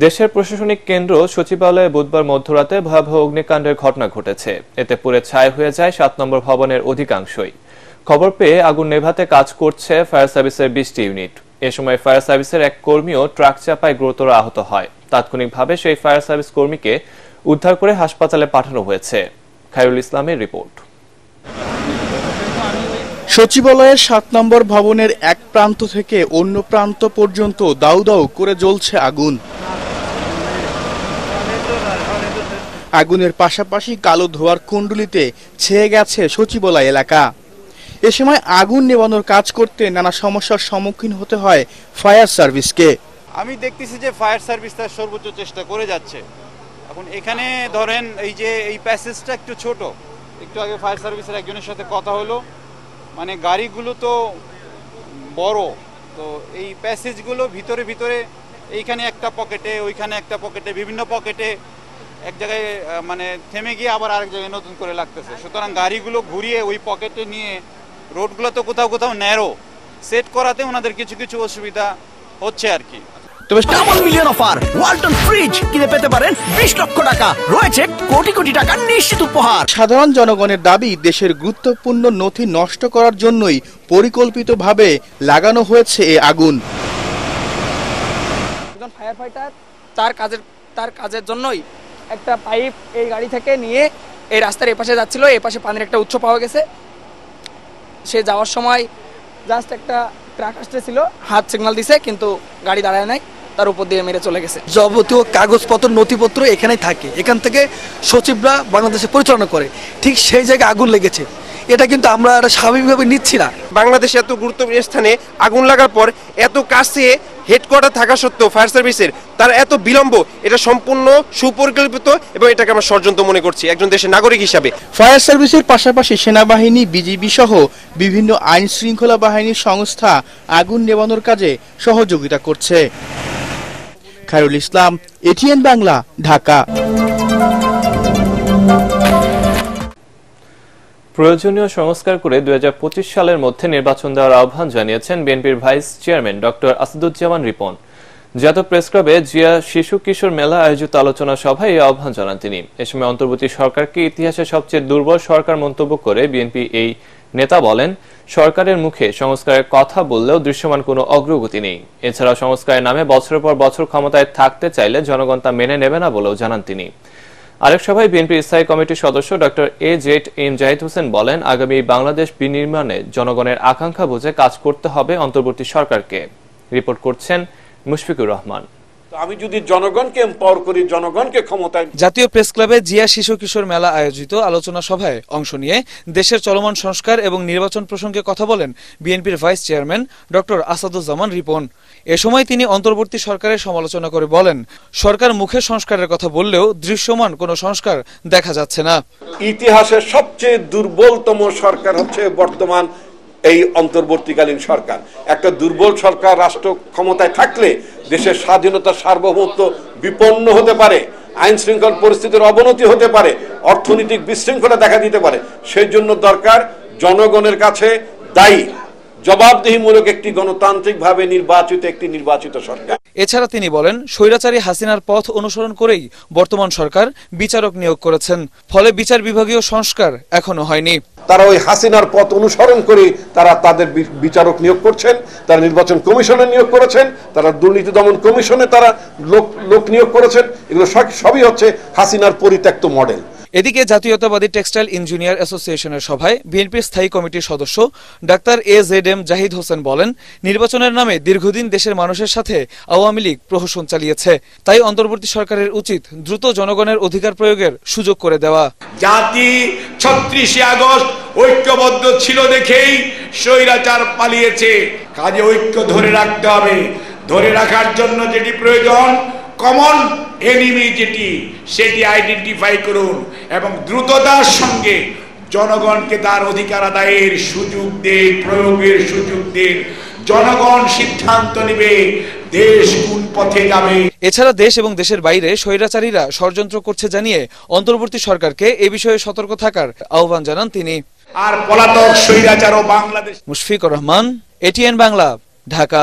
দেশের প্রশাসনিক কেন্দ্র সচিবালয়ে বুধবার মধ্যরাতে ভয়াবহ অগ্নিকাণ্ডের ঘটনা ঘটেছে। এতে পুড়ে ছাই হয়ে যায় ৭ নম্বর ভবনের অধিকাংশই। খবর পেয়ে আগুন নেভাতে কাজ করছে ফায়ার সার্ভিসের ২০টি ইউনিট। এ সময় ফায়ার সার্ভিসের এক কর্মীও ট্রাক চাপায় গুরুতর আহত হয়। তাৎক্ষণিকভাবে সেই ফায়ার সার্ভিস কর্মীকে উদ্ধার করে হাসপাতালে পাঠানো হয়েছে। খায়রুল ইসলামের রিপোর্ট। সচিবালয়ের ৭ নম্বর ভবনের এক প্রান্ত থেকে অন্য প্রান্ত পর্যন্ত দাউ দাউ করে জ্বলছে আগুন। আগুনের পাশাপাশি কালো ধোঁয়ার কুণ্ডলিতে ছেয়ে গেছে সচিবালয় এলাকা। এ সময় আগুন নেভানোর কাজ করতে নানা সমস্যার সম্মুখীন হতে হয় ফায়ার সার্ভিসকে। আমি দেখতেছি যে ফায়ার সার্ভিস তার সর্বোচ্চ চেষ্টা করে যাচ্ছে। এখন এখানে ধরেন এই যে এই প্যাসেজটা একটু ছোট, একটু আগে ফায়ার সার্ভিসের একজনের সাথে কথা হলো, মানে গাড়িগুলো তো বড়, তো এই প্যাসেজগুলো ভিতরে ভিতরে এইখানে একটা পকেটে, ওইখানে একটা পকেটে, বিভিন্ন পকেটে এক জায়গায় মানে থেমে গিয়ে আবার আরেক জায়গায় নতুন করে লাগতেছে। সুতরাং গাড়িগুলো ঘুরিয়ে ওই পকেটে নিয়ে রোডগুলো তো কোথাও কোথাও ন্যারো সেট করাতে ওনাদের কিছু কিছু অসুবিধা হচ্ছে আর কি। তবে double million offer Walton fridge কিনে পেতে পারেন ২০ লক্ষ টাকা, রয়েছে কোটি কোটি টাকার নিশ্চিত উপহার। সাধারণ জনগণের দাবি, দেশের গুরুত্বপূর্ণ নথি নষ্ট করার জন্যই পরিকল্পিতভাবে লাগানো হয়েছে এই আগুন। একজন ফায়ার ফাইটার তার কাজের জন্যই একটা পাইপ এই গাড়ি থেকে নিয়ে এই রাস্তার এপাশে যাচ্ছিল। এপাশে পানির একটা উৎস পাওয়া গেছে। সে যাওয়ার সময় জাস্ট একটা ট্রাক আসতেছিল, হাত সিগন্যাল দিছে, কিন্তু গাড়ি দাঁড়ায় নাই, তার উপর দিয়ে মেরে চলে গেছে। যাবতীয় কাগজপত্র নথিপত্র এখানেই থাকে, এখান থেকে সচিবরা বাংলাদেশে পরিচালনা করে, ঠিক সেই জায়গায় আগুন লেগেছে। এটা কিন্তু আমরা স্বাভাবিকভাবে নিচ্ছি না। বাংলাদেশে এত গুরুত্বপূর্ণ স্থানে আগুন লাগার পর এত কাছে হেডকোয়ার্টার থাকা সত্ত্বেও ফায়ার সার্ভিসের তার এত বিলম্ব, এটা সম্পূর্ণ সুপরিকল্পিত এবং এটাকে আমরা ষড়যন্ত্র মনে করছি একজন দেশের নাগরিক হিসাবে। ফায়ার সার্ভিসের পাশাপাশি সেনাবাহিনী, বিজিবি সহ বিভিন্ন আইন শৃঙ্খলা বাহিনীর সংস্থা আগুন নেভানোর কাজে সহযোগিতা করছে। খায়রুল ইসলাম, এটিএন বাংলা, ঢাকা। প্রয়োজনীয় সংস্কার করে ২০২৫ সালের মধ্যে নির্বাচন দেওয়ার আহ্বান জানিয়েছেন বিএনপির vice chairman doctor Asaduzzaman Ripon. জাতীয় প্রেসক্লাবে জিয়া শিশু কিশোর মেলা আয়োজিত আলোচনা সভায় এই আহ্বান জানান তিনি। এ সময় অন্তর্বর্তী সরকারকে ইতিহাসে সবচেয়ে দুর্বল সরকার মন্তব্য করে বিএনপি এই নেতা বলেন, সরকারের মুখে সংস্কারের কথা বললেও দৃশ্যমান কোনো অগ্রগতি নেই। এছাড়াও সংস্কারের নামে বছরের পর বছর ক্ষমতায় থাকতে চাইলে জনগণ তা মেনে নেবে না বলেও জানান তিনি। আরেক সভায় বিএনপি স্থায়ী কমিটির সদস্য ডক্টর এম জাহিদ হোসেন বলেন, আগামী বাংলাদেশ বিনির্মাণে জনগণের আকাঙ্ক্ষা বুঝে কাজ করতে হবে অন্তর্বর্তী সরকারকে। রিপোর্ট করছেন মুশফিকুর রহমান। আমি যদি জনগণকে এম্পাওয়ার করি, জনগণকে ক্ষমতায়। জাতীয় প্রেস ক্লাবে জিয়া শিশু কিশোর মেলা আয়োজিত আলোচনা সভায় অংশ নিয়ে দেশের চলমান সংস্কার এবং নির্বাচন প্রসঙ্গে কথা বলেন বিএনপির vice chairman doctor Asaduzzaman Ripon. এ সময় তিনি অন্তর্বর্তী সরকারের সমালোচনা করে বলেন, সরকার মুখে সংস্কারের কথা বললেও দৃশ্যমান কোনো সংস্কার দেখা যাচ্ছে না। ইতিহাসের সবচেয়ে দুর্বলতম সরকার হচ্ছে বর্তমান এই অন্তর্বর্তীকালীন সরকার। একটা দুর্বল সরকার রাষ্ট্র ক্ষমতায় থাকলে দেশের স্বাধীনতা, সার্বভৌমত্ব বিপন্ন হতে পারে, আইন শৃঙ্খলা পরিস্থিতির অবনতি হতে পারে, অর্থনৈতিক বিশৃঙ্খলা দেখা দিতে পারে। সেই জন্য দরকার জনগণের কাছে দায়ী, জবাবদিহিমূলক একটি গণতান্ত্রিকভাবে নির্বাচিত সরকার। এছাড়া তিনি বলেন, স্বৈরাচারী হাসিনার পথ অনুসরণ করেই বর্তমান সরকার বিচারক নিয়োগ করেছেন, ফলে বিচার বিভাগীয় সংস্কার এখনো হয়নি। তারা ওই হাসিনার পথ অনুসরণ করে তারা তাদের বিচারক নিয়োগ করছেন, তারা নির্বাচন কমিশনে নিয়োগ করেছেন, তারা দুর্নীতি দমন কমিশনে তারা লোক নিয়োগ করেছেন। এগুলো সবই হচ্ছে হাসিনার পরিত্যক্ত মডেল। এদিকে জাতীয়তাবাদী টেক্সটাইল ইঞ্জিনিয়ার অ্যাসোসিয়েশনের সভায় বিএনপির স্থায়ী কমিটির সদস্য ডাক্তার এম জাহিদ হোসেন বলেন, নির্বাচনের নামে দীর্ঘদিন দেশের মানুষের সাথে আওয়ামী লীগ প্রহসন চালিয়েছে, তাই অন্তর্বর্তী সরকারের উচিত দ্রুত জনগণের অধিকার প্রয়োগের সুযোগ করে দেওয়া। জাতি ৩৬শে আগস্ট ঐক্যবদ্ধ ছিল দেখেই স্বৈরাচার পালিয়েছে, কাজে ঐক্য ধরে রাখতে হবে। ধরে রাখার জন্য যেটি প্রয়োজন, কমন এনিমি সেটি আইডেন্টিফাই করুন এবং দ্রুততার সঙ্গে জনগণকে তার অধিকার আদায়ের সুযোগ দিন, প্রয়োগের সুযোগ দিন। জনগণ সিদ্ধান্ত নেবে দেশ কোন পথে যাবে। এছাড়া দেশ এবং দেশের বাইরে স্বৈরাচারীরা ষড়যন্ত্র করছে জানিয়ে অন্তর্বর্তী সরকারকে এ বিষয়ে সতর্ক থাকার আহ্বান জানান তিনি। আর পলাতক স্বৈরাচার ও বাংলাদেশ। মুশফিকুর রহমান, এটিএন বাংলা, ঢাকা।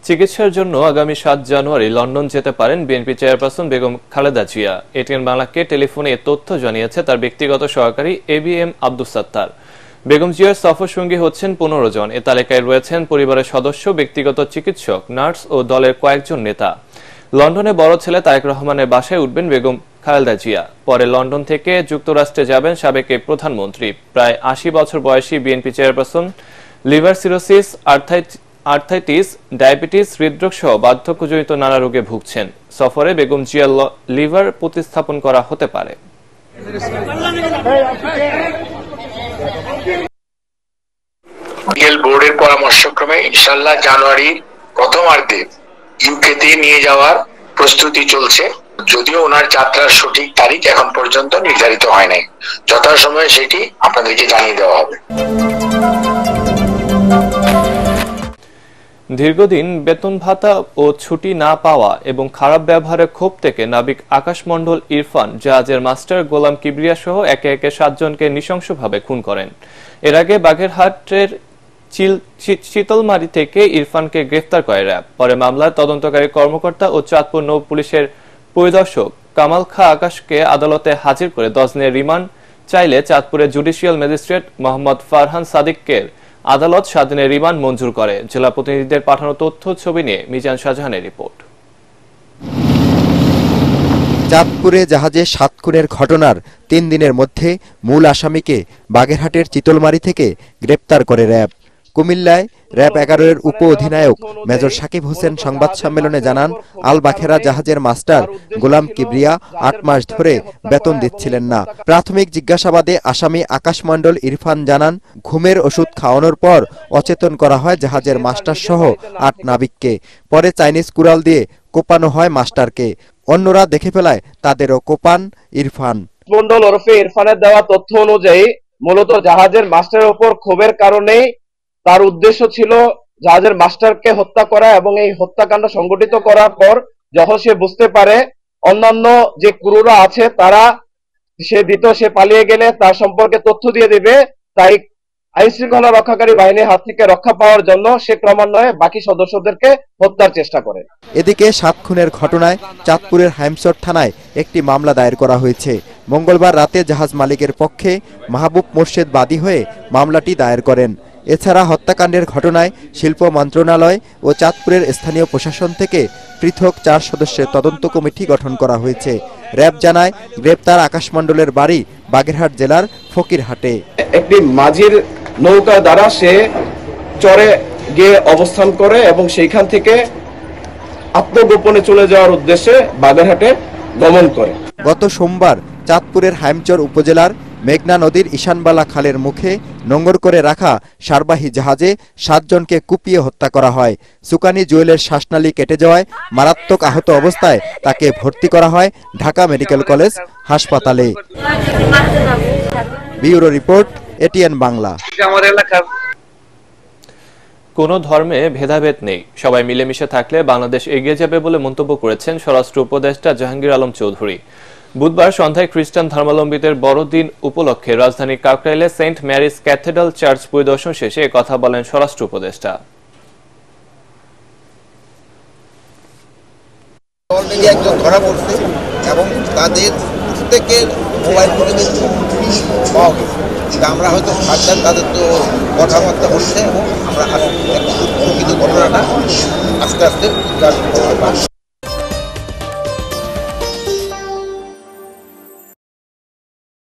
চিকিৎসার জন্য আগামী 7 জানুয়ারি লন্ডন যেতে পারেন BNP chairperson Begum Khaleda Zia. ATN বাংলাকে টেলিফোনে এ তথ্য জানিয়েছে তার ব্যক্তিগত সহকারী এবিএম আব্দুস সাত্তার। বেগম জিয়ার সফর সঙ্গী হচ্ছেন 15 জন। এ তালিকায় রয়েছেন পরিবারের সদস্য, ব্যক্তিগত চিকিৎসক, নার্স ও দলের কয়েকজন নেতা। লন্ডনে বড় ছেলে তারেক রহমানের বাসায় উঠবেন বেগম খালেদা জিয়া। পরে লন্ডন থেকে যুক্তরাষ্ট্রে যাবেন সাবেক প্রধানমন্ত্রী। প্রায় 80 বছর বয়সী BNP chairperson liver cirrhosis, arthritis, diabetes, হৃদরোগ সহ বার্ধক্যজনিত নানা রোগে ভুগছেন। সফরে বেগম জিয়ার লিভার প্রতিস্থাপন করা হতে পারে। বোর্ডের পরামর্শক্রমে ইনশাআল্লাহ জানুয়ারির প্রথমার্ধে ইউকেতে নিয়ে যাওয়ার প্রস্তুতি চলছে। যদিও ওনার যাত্রার সঠিক তারিখ এখন পর্যন্ত নির্ধারিত হয় নাই, যথাসময়ে সেটি আপনাদেরকে জানিয়ে দেওয়া হবে। দীর্ঘদিন বেতন ভাতা ও ছুটি না পাওয়া এবং খারাপ ব্যবহারের ক্ষোভ থেকে নাবিক আকাশ মণ্ডল ইরফান জাহাজের মাস্টার গোলাম কিবরিয়া সহ একে একে 7 জনকে নৃশংসভাবে খুন করেন। এর আগে বাগেরহাটের চিতলমারি থেকে ইরফানকে গ্রেফতার করে র্যাব। পরে মামলার তদন্তকারী কর্মকর্তা ও চাঁদপুর নৌ পুলিশের পরিদর্শক কামাল খা আকাশকে আদালতে হাজির করে 10 দিনের রিমান্ড চাইলে চাঁদপুরের জুডিশিয়াল ম্যাজিস্ট্রেট মোহাম্মদ ফারহান সাদিককে আদালত 7 দিনের রিমান্ড মঞ্জুর করে। জেলা প্রতিনিধিদের পাঠানো তথ্য ছবি নিয়ে মিজান শাহজাহানের রিপোর্ট। চাঁদপুরে জাহাজে 7 খুনের ঘটনার 3 দিনের মধ্যে মূল আসামিকে বাগেরহাটের চিতলমারি থেকে গ্রেপ্তার করে র্যাব। কুমিল্লায় র্যাব 11-এর উপ অধিনায়ক মেজর সাকিব হোসেন সংবাদ সম্মেলনে জানান, আল বাখেরা জাহাজের মাস্টার গোলাম কিবরিয়া 8 মাস ধরে বেতন দিচ্ছিলেন না। প্রাথমিক জিজ্ঞাসাবাদে আসামি আকাশ মণ্ডল ইরফান জানান, ঘুমের ওষুধ খাওয়ানোর পর অচেতন করা হয় জাহাজের মাস্টার সহ 8 নাবিককে। পরে চাইনিজ কুড়াল দিয়ে কোপানো হয় মাস্টারকে। অন্যরা দেখে ফেলায় তাদেরও কোপান ইরফান। মণ্ডল ওরফে ইরফানের দেওয়া তথ্য অনুযায়ী মূলত জাহাজের মাস্টারের উপর ক্ষোভের কারণেই তার উদ্দেশ্য ছিল জাহাজের মাস্টারকে হত্যা করা, এবং এই হত্যাকাণ্ড সংগঠিত করার পর যখন সে বুঝতে পারে অন্যান্য যে ক্রুরা আছে তারা সে পালিয়ে গেলে তার সম্পর্কে তথ্য দিয়ে দিবে, তাই আইন শৃঙ্খলা রক্ষাকারী বাহিনীর হাত থেকে রক্ষা পাওয়ার জন্য সে ক্রমান্বয়ে বাকি সদস্যদেরকে হত্যার চেষ্টা করে। এদিকে 7 খুনের ঘটনায় চাঁদপুরের হাইমচর থানায় একটি মামলা দায়ের করা হয়েছে। মঙ্গলবার রাতে জাহাজ মালিকের পক্ষে মাহবুব মোর্শেদ বাদী হয়ে মামলাটি দায়ের করেন। এছাড়া হত্যাকাণ্ডের ঘটনায় শিল্প মন্ত্রণালয় ও চাঁদপুরের স্থানীয় প্রশাসন থেকে পৃথক 4 সদস্যের তদন্ত কমিটি গঠন করা হয়েছে। র্যাব জানায়, গ্রেপ্তার আকাশ মণ্ডলের বাড়ি বাগেরহাট জেলার ফকিরহাটে। একটি মাঝির নৌকা দ্বারা সে চরে গিয়ে অবস্থান করে এবং সেইখান থেকে আত্মগোপনে চলে যাওয়ার উদ্দেশ্যে বাগেরহাটে গমন করে। গত সোমবার চাঁদপুরের হাইমচর উপজেলার মেঘনা নদীর ঈশানবালা খালের মুখে নোঙর করে রাখা সারবাহী জাহাজে 7 জনকে কুপিয়ে হত্যা করা হয়। সুকানি জুয়েলের শ্বাসনালী কেটে যাওয়ায় মারাত্মক আহত অবস্থায় তাকে ভর্তি করা হয় ঢাকা মেডিকেল কলেজ হাসপাতালে। Bureau report, ATN Bangla. কোনো ধর্মে ভেদাভেদ নেই, সবাই মিলেমিশে থাকলে বাংলাদেশ এগিয়ে যাবে বলে মন্তব্য করেছেন স্বরাষ্ট্র উপদেষ্টা জাহাঙ্গীর আলম চৌধুরী। বুধবার সন্ধ্যায় খ্রিস্টান ধর্মাবলম্বীদের বড়দিন উপলক্ষে রাজধানীর কাকরাইলে সেন্ট ম্যারিজ ক্যাথেড্রাল চার্চ পরিদর্শন শেষে কথা বলেন স্বরাষ্ট্র উপদেষ্টা। অলরেডি একজন ধরা পড়ছে এবং তাদের প্রত্যেকের মোবাইল ফোনে পাওয়া গেছে। আমরা হয়তো সাবধান, তাদের তো কথাবার্তা হচ্ছে এবং আমরা প্রকৃত ঘটনাটা আস্তে আস্তে